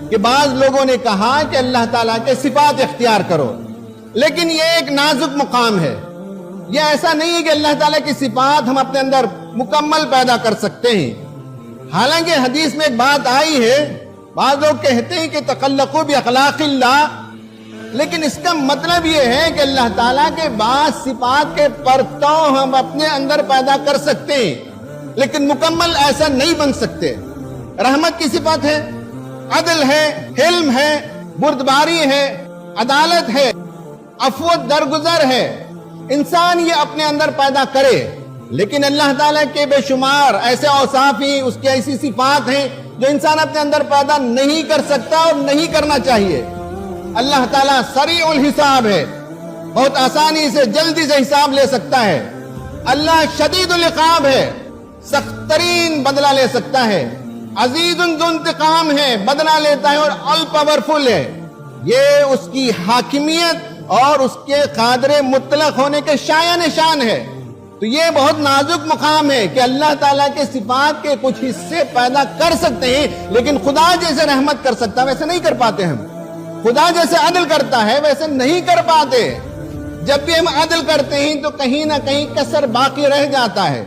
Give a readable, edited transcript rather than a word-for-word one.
کہ بعض لوگوں نے کہا کہ اللہ تعالیٰ کے صفات اختیار کرو، لیکن یہ ایک نازک مقام ہے۔ یہ ایسا نہیں ہے کہ اللہ تعالیٰ کی صفات ہم اپنے اندر مکمل پیدا کر سکتے ہیں۔ حالانکہ حدیث میں ایک بات آئی ہے، بعض لوگ کہتے ہیں کہ تخلقوا باخلاق اللہ، لیکن اس کا مطلب یہ ہے کہ اللہ تعالیٰ کے بعض صفات کے پرتو ہم اپنے اندر پیدا کر سکتے ہیں، لیکن مکمل ایسا نہیں بن سکتے۔ رحمت کی صفت ہے، عدل ہے، حلم ہے، بردباری ہے، عدالت ہے، عفو درگزر ہے۔ انسان یہ اپنے اندر پیدا کرے، لیکن اللہ تعالیٰ کے بے شمار ایسے اوصاف ہیں، اس کی ایسی صفات ہیں جو انسان اپنے اندر پیدا نہیں کر سکتا اور نہیں کرنا چاہیے۔ اللہ تعالیٰ سریع الحساب ہے، بہت آسانی سے جلدی سے حساب لے سکتا ہے۔ اللہ شدید العقاب ہے، سخت ترین بدلہ لے سکتا ہے۔ عزیز ذو انتقام ہے، بدلہ لیتا ہے اور آل پاورفل ہے۔ یہ اس کی حاکمیت اور اس کے قادر مطلق ہونے کے شایع نشان ہے۔ تو یہ بہت نازک مقام ہے کہ اللہ تعالیٰ کے صفات کے کچھ حصے پیدا کر سکتے ہیں، لیکن خدا جیسے رحمت کر سکتا ویسے نہیں کر پاتے ہم۔ خدا جیسے عدل کرتا ہے ویسے نہیں کر پاتے۔ جب بھی ہم عدل کرتے ہیں تو کہیں نہ کہیں کسر باقی رہ جاتا ہے۔